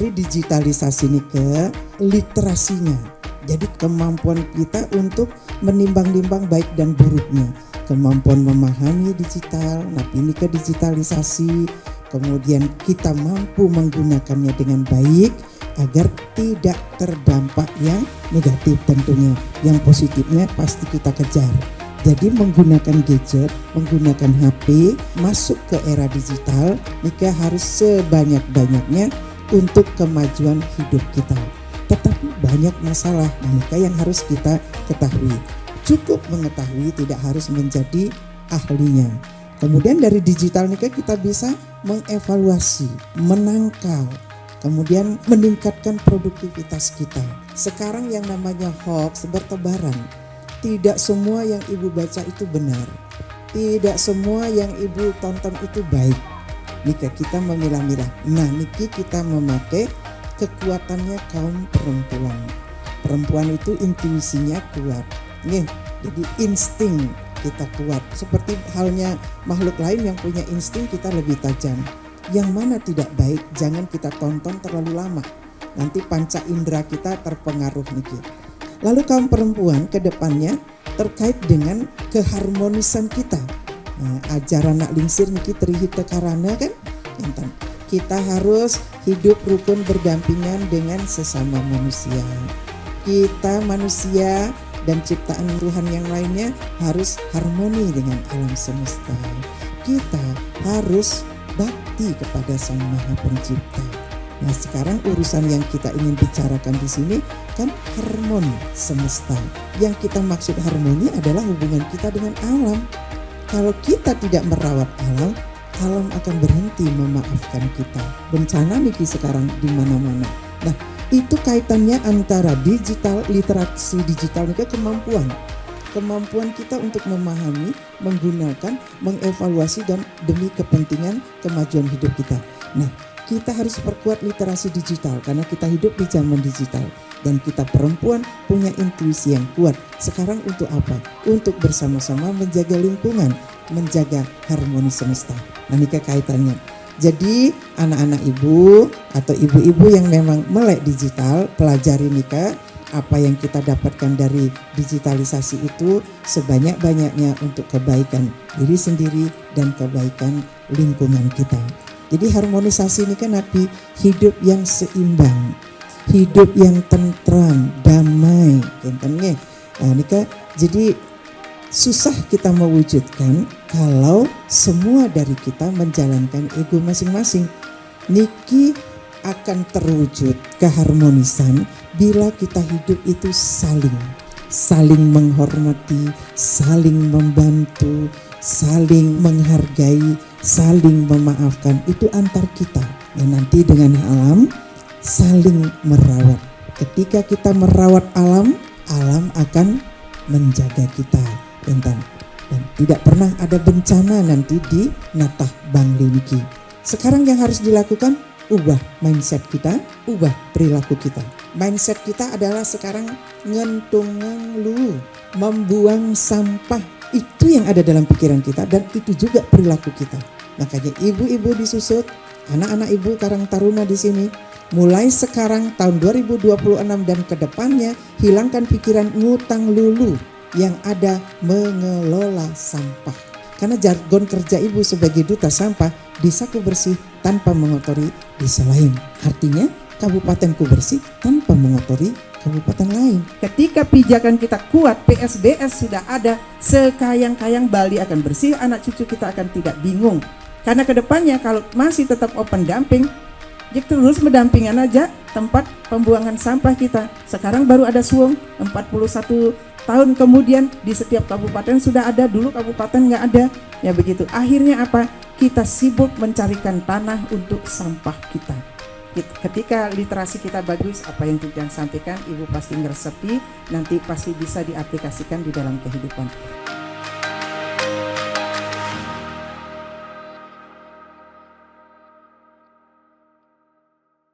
dari digitalisasi ini ke literasinya. Jadi kemampuan kita untuk menimbang-nimbang baik dan buruknya, kemampuan memahami digital, nah ini ke digitalisasi, kemudian kita mampu menggunakannya dengan baik agar tidak terdampak yang negatif tentunya. Yang positifnya pasti kita kejar. Jadi menggunakan gadget, menggunakan HP, masuk ke era digital, maka harus sebanyak-banyaknya untuk kemajuan hidup kita. Tetapi banyak masalah, maka yang harus kita ketahui. Cukup mengetahui, tidak harus menjadi ahlinya. Kemudian dari digital ini kita bisa mengevaluasi, menangkal, kemudian meningkatkan produktivitas kita. Sekarang yang namanya hoax bertebaran. Tidak semua yang ibu baca itu benar. Tidak semua yang ibu tonton itu baik. Jika kita memilah-milah. Nah, niki kita memakai kekuatannya kaum perempuan. Perempuan itu intuisinya kuat. Nih, jadi insting kita kuat. Seperti halnya makhluk lain yang punya insting, kita lebih tajam. Yang mana tidak baik, jangan kita tonton terlalu lama. Nanti panca indera kita terpengaruh niki. Lalu kaum perempuan ke depannya terkait dengan keharmonisan kita. Nah, ajaran nak lingsir niki trihita karana kan? Kita harus hidup rukun berdampingan dengan sesama manusia. Kita manusia dan ciptaan Tuhan yang lainnya harus harmoni dengan alam semesta. Kita harus bakti kepada Sang Maha Pencipta. Nah, sekarang urusan yang kita ingin bicarakan di sini kan harmoni semesta. Yang kita maksud harmoni adalah hubungan kita dengan alam. Kalau kita tidak merawat alam, alam akan berhenti memaafkan kita. Bencana niki sekarang di mana-mana. Nah, itu kaitannya antara digital, literasi digital niki kemampuan kita untuk memahami, menggunakan, mengevaluasi dan demi kepentingan kemajuan hidup kita. Nah, kita harus perkuat literasi digital karena kita hidup di zaman digital dan kita perempuan punya intuisi yang kuat. Sekarang untuk apa? Untuk bersama-sama menjaga lingkungan, menjaga harmoni semesta. Nah, ini kaitannya. Jadi anak-anak ibu atau ibu-ibu yang memang melek digital, pelajari nikah. Apa yang kita dapatkan dari digitalisasi itu sebanyak-banyaknya untuk kebaikan diri sendiri dan kebaikan lingkungan kita. Jadi harmonisasi ini kan nabi hidup yang seimbang, hidup yang tentram, damai, nah, ini kan jadi susah kita mewujudkan kalau semua dari kita menjalankan ego masing-masing. Niki akan terwujud keharmonisan bila kita hidup itu saling menghormati, saling membantu, saling menghargai, saling memaafkan. Itu antar kita. Dan nanti dengan alam saling merawat. Ketika kita merawat alam, alam akan menjaga kita. Dan tidak pernah ada bencana nanti di natah bangli niki. Sekarang yang harus dilakukan, ubah mindset kita, ubah perilaku kita. Mindset kita adalah sekarang ngentungan lu, membuang sampah. Itu yang ada dalam pikiran kita dan itu juga perilaku kita. Makanya ibu-ibu disusut, anak-anak ibu Karang Taruna di sini, mulai sekarang tahun 2026 dan ke depannya hilangkan pikiran ngutang lulu, yang ada mengelola sampah. Karena jargon kerja ibu sebagai duta sampah, desaku bersih tanpa mengotori desa lain. Artinya kabupatenku bersih tanpa mengotori kabupaten lain. Ketika pijakan kita kuat, PSBS sudah ada, sekayang-kayang Bali akan bersih, anak cucu kita akan tidak bingung. Karena kedepannya kalau masih tetap open dumping, ya terus mendampingan aja tempat pembuangan sampah kita. Sekarang baru ada Suwung, 41 tahun kemudian di setiap kabupaten sudah ada, dulu kabupaten nggak ada. Ya begitu, akhirnya apa? Kita sibuk mencarikan tanah untuk sampah kita. Ketika literasi kita bagus, apa yang Tuhan sampaikan, ibu pasti ngeresepi, nanti pasti bisa diaplikasikan di dalam kehidupan.